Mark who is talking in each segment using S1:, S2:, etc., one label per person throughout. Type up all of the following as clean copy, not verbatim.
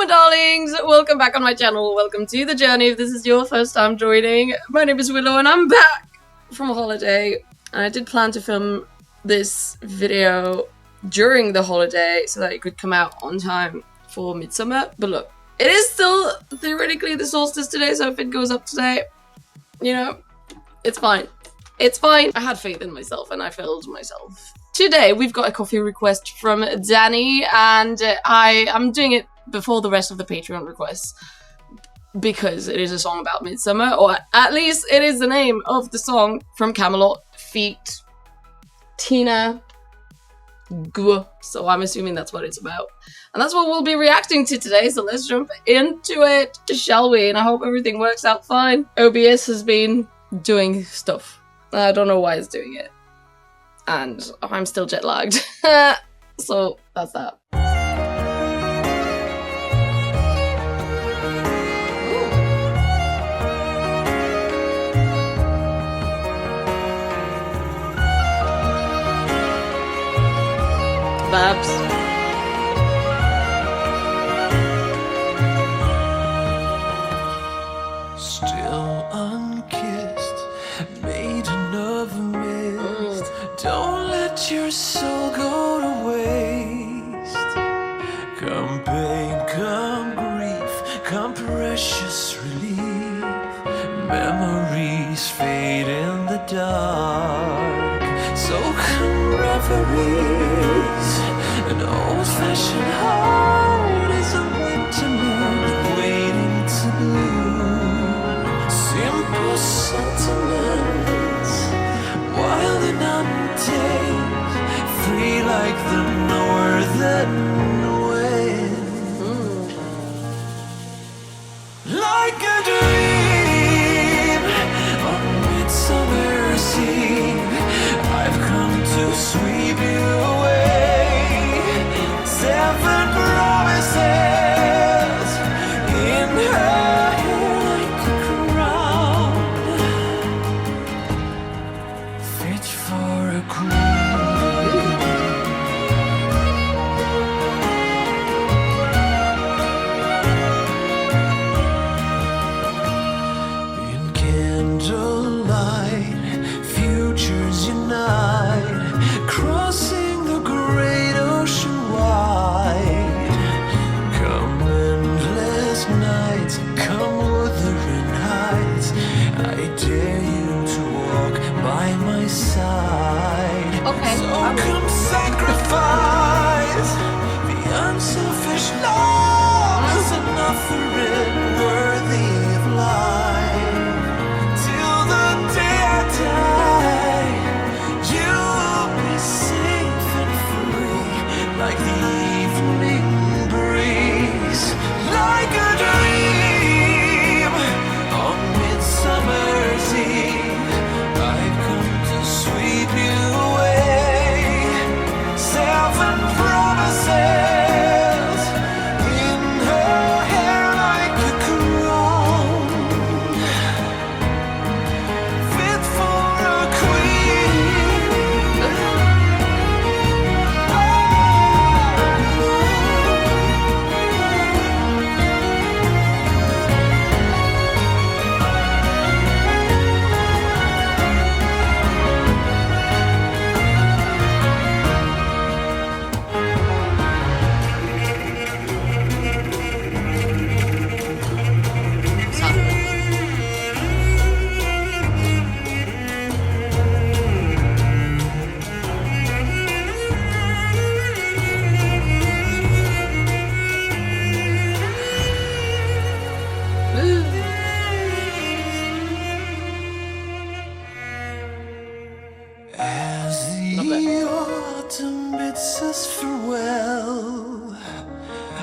S1: my darlings, welcome back on my channel, welcome to the journey if this is your first time joining. My name is Willow and I'm back from a holiday, and I did plan to film this video during the holiday so that it could come out on time for midsummer, but look, it is still theoretically the solstice today, so if it goes up today, you know, it's fine. It's fine. I had faith in myself and I failed myself. Today we've got a coffee request from Danny, and I'm doing it before the rest of the Patreon requests because it is a song about midsummer, or at least it is the name of the song from KAMELOT feat. TINA GUO. So I'm assuming that's what it's about. And that's what we'll be reacting to today, so let's jump into it, shall we? And I hope everything works out fine. OBS has been doing stuff. I don't know why it's doing it. And I'm still jet lagged. So that's that. Babs.
S2: Still unkissed, maiden of mist. Don't let your soul go to waste. Come pain, come grief, come precious relief. Memories fade in the dark. So come reveries. An old-fashioned heart is a winter moon waiting to bloom. Simple sentiments, wild and untamed, free like the northern wind. Like a dream on midsummer's eve, I've come to sweep you away. 7 promises in her hair like a crown, fit for a queen. In candlelight, futures unite, crossing the great ocean wide. Come endless nights, come wuthering heights, I dare you to walk by my side.
S1: Okay.
S2: So come sacrifice the unselfish love as an offering worthy of life. Till the day I die, you'll be safe and free, like the evening breeze, like a dream on midsummer's eve. I've come to sweep you away. 7 promises in her hair like a crown, fit for a queen. As the autumn bids us farewell,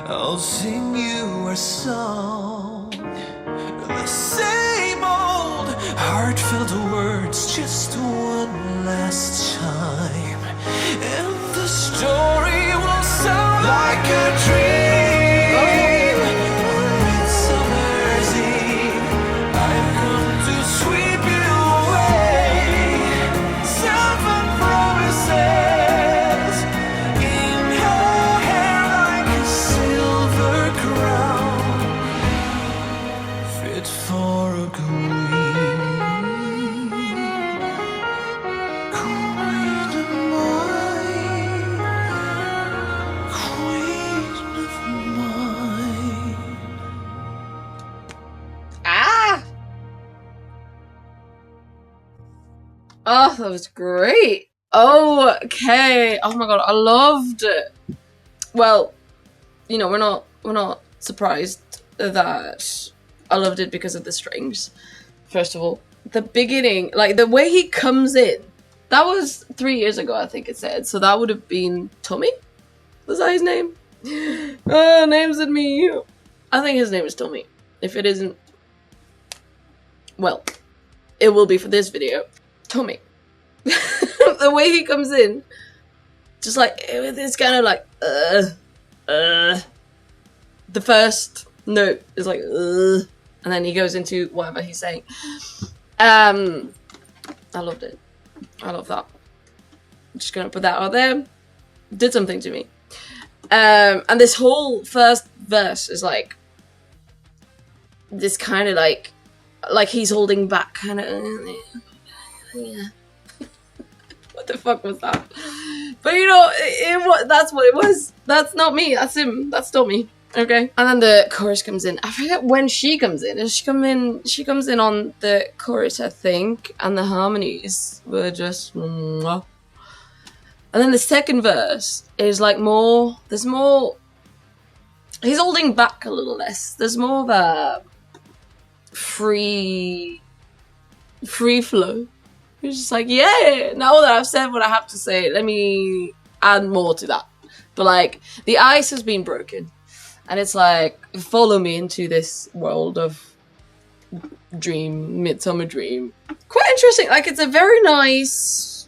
S2: I'll sing you a song. The same old heartfelt words, just one last time, and the story will sound like a dream. On midsummer's eve, I've come to sweep you away. 7 promises in her hair like a silver crown.
S1: Oh, that was great. Okay. Oh my god, I loved it. Well, you know, we're not surprised that I loved it because of the strings. First of all, the beginning, like the way he comes in, that was 3 years ago, I think it said. So that would have been Tommy? Was that his name? Names and me. I think his name is Tommy. If it isn't, well, it will be for this video. Tommy. The way he comes in, just like, it's kind of like, the first note is like, and then he goes into whatever he's saying. I loved it. I love that. I'm just gonna put that out there. Did something to me. And this whole first verse is like this kind of like he's holding back, kind of. Yeah. What the fuck was that? But you know, that's what it was. That's not me. That's him. That's Tommy. Okay. And then the chorus comes in. I forget when she comes in. Does she come in? She comes in on the chorus, I think, and the harmonies were just. And then the second verse is like more. There's more. He's holding back a little less. There's more of a free flow. It's just like, yeah, now that I've said what I have to say, let me add more to that. But like, the ice has been broken. And it's like, follow me into this world of dream, midsummer dream. Quite interesting. Like, it's a very nice,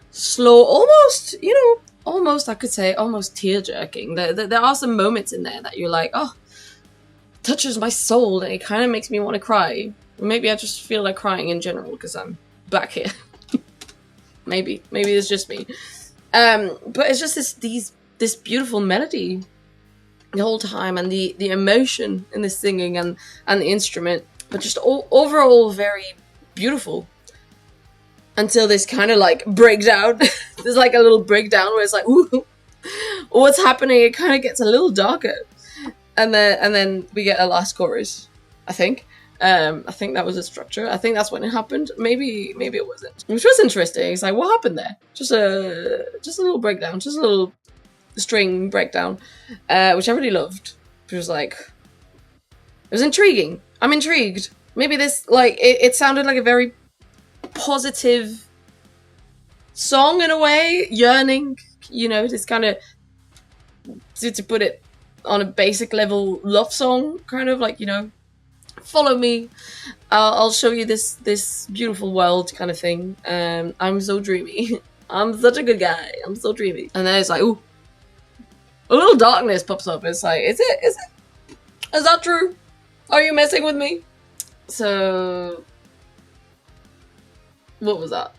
S1: slow, almost, you know, almost, I could say, almost tear-jerking. There are some moments in there that you're like, oh, touches my soul. And it kind of makes me want to cry. Maybe I just feel like crying in general because I'm back here. maybe it's just me. But it's just this beautiful melody the whole time, and the emotion in the singing and the instrument, but just overall very beautiful until this kind of like breakdown. There's like a little breakdown where it's like, ooh, what's happening? It kind of gets a little darker, and then we get a last chorus, I think. I think that was a structure. I think that's when it happened. Maybe it wasn't. Which was interesting. It's like, what happened there? Just a little breakdown. Just a little string breakdown. Which I really loved. It was like, it was intriguing. I'm intrigued. Maybe this, like, it sounded like a very positive song in a way. Yearning, you know, this kind of, to put it on a basic level, love song, kind of like, you know, follow me, I'll show you this beautiful world kind of thing. I'm so dreamy. I'm such a good guy. I'm so dreamy. And then it's like, ooh, a little darkness pops up. It's like, is that true? Are you messing with me? So, what was that?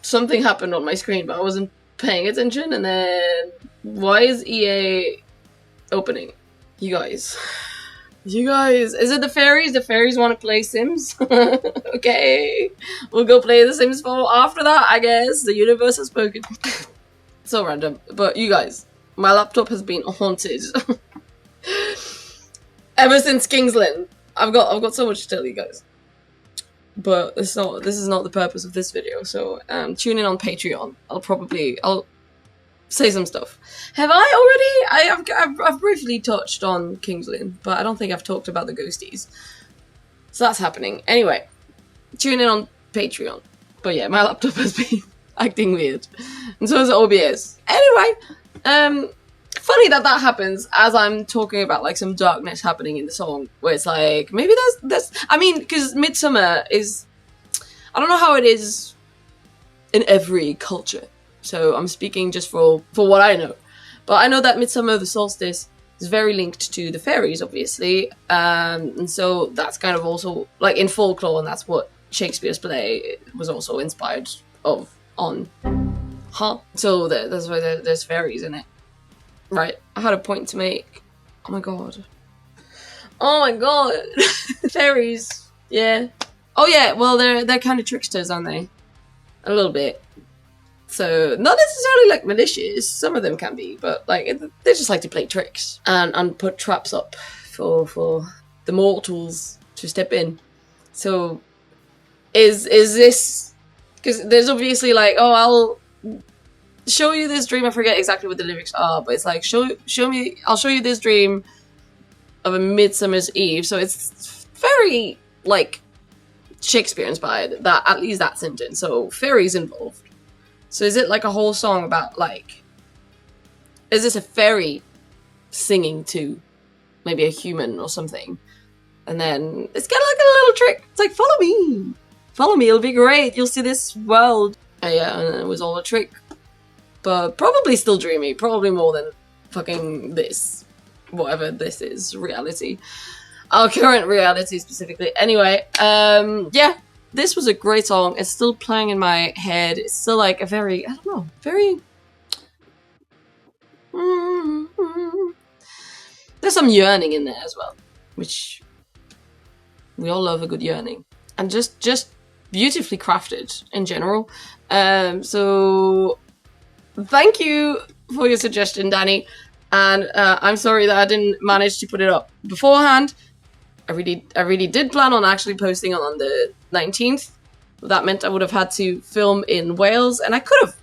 S1: Something happened on my screen, but I wasn't paying attention. And then, why is EA opening? You guys, is it the fairies? The fairies want to play Sims? Okay, we'll go play the Sims 4 after that, I guess. The universe has spoken. So random, but you guys, my laptop has been haunted ever since Kingsland. I've got so much to tell you guys, but this is not the purpose of this video. So tune in on Patreon. I'll say some stuff. Have I already? I've briefly touched on Kingsland, but I don't think I've talked about the ghosties. So that's happening. Anyway, tune in on Patreon. But yeah, my laptop has been acting weird, and so is OBS. Anyway, funny that happens as I'm talking about like some darkness happening in the song, where it's like, maybe that's. I mean, because Midsummer is, I don't know how it is in every culture. So I'm speaking just for what I know. But I know that Midsummer, the solstice, is very linked to the fairies, obviously. And so that's kind of also, like, in folklore, and that's what Shakespeare's play was also inspired on. Huh? So that's why there's fairies in it. Right. I had a point to make. Oh my god. Oh my god. Fairies. Yeah. Oh yeah, well, they're kind of tricksters, aren't they? A little bit. So, not necessarily like malicious, some of them can be, but like they just like to play tricks and put traps up for the mortals to step in. So, is this, because there's obviously like, oh, I'll show you this dream. I forget exactly what the lyrics are, but it's like, I'll show you this dream of a Midsummer's Eve. So it's very like Shakespeare inspired, that, at least that sentence. So fairies involved. So is it like a whole song about like, is this a fairy singing to maybe a human or something? And then it's kind of like a little trick. It's like, follow me, it'll be great. You'll see this world. And yeah, and it was all a trick. But probably still dreamy. Probably more than fucking this. Whatever this is. Reality. Our current reality specifically. Anyway, yeah. This was a great song. It's still playing in my head. It's still like a very, I don't know, very... There's some yearning in there as well. Which we all love a good yearning. And just beautifully crafted in general. So... Thank you for your suggestion, Danny, and I'm sorry that I didn't manage to put it up beforehand. I really did plan on actually posting it on the 19th. That meant I would have had to film in Wales, and I could have,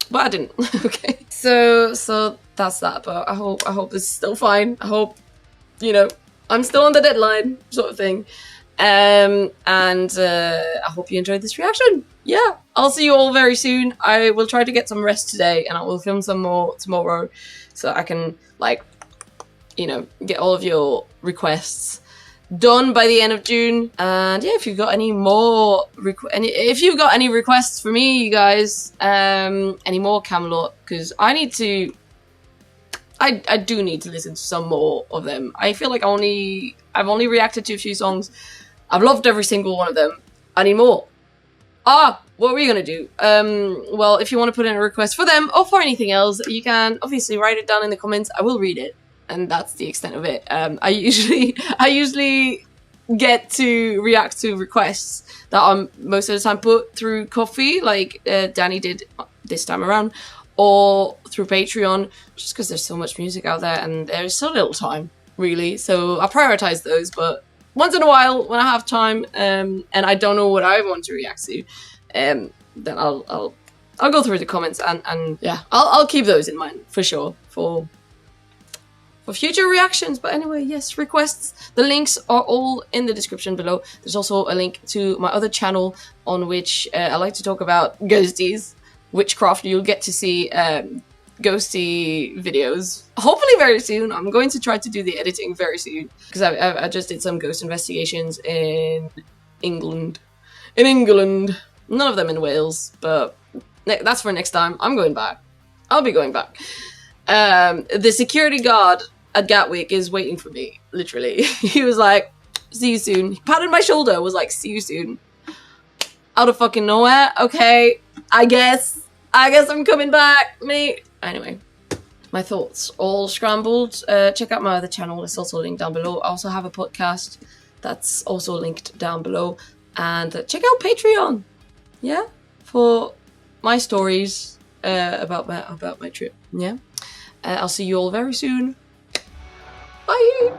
S1: but I didn't. Okay, so that's that. But I hope this is still fine. I hope, you know, I'm still on the deadline, sort of thing. And I hope you enjoyed this reaction. Yeah, I'll see you all very soon. I will try to get some rest today, and I will film some more tomorrow, so I can, like, you know, get all of your requests done by the end of June. And yeah, if you've got any more if you've got any requests for me, you guys, any more Kamelot, because I do need to listen to some more of them. I feel like I've only reacted to a few songs. I've loved every single one of them. I need more. What are we gonna do? Well, if you want to put in a request for them or for anything else, you can obviously write it down in the comments. I will read it, and that's the extent of it. I usually get to react to requests that are most of the time put through Coffee, like Danny did this time around, or through Patreon, just because there's so much music out there and there's so little time, really. So I prioritize those, but once in a while, when I have time, and I don't know what I want to react to, then I'll go through the comments, and yeah, I'll keep those in mind for sure for future reactions. But anyway, yes, requests. The links are all in the description below. There's also a link to my other channel on which I like to talk about ghosties, witchcraft. You'll get to see ghosty videos hopefully very soon. I'm going to try to do the editing very soon, because I just did some ghost investigations in England. None of them in Wales, but that's for next time. I'm going back. I'll be going back. The security guard at Gatwick is waiting for me, literally. He was like, see you soon. He patted my shoulder, was like, see you soon. Out of fucking nowhere. Okay, I guess I'm coming back, mate. Anyway, my thoughts all scrambled. Check out my other channel. It's also linked down below. I also have a podcast that's also linked down below. And check out Patreon. Yeah, for my stories about my trip. Yeah, I'll see you all very soon. Bye.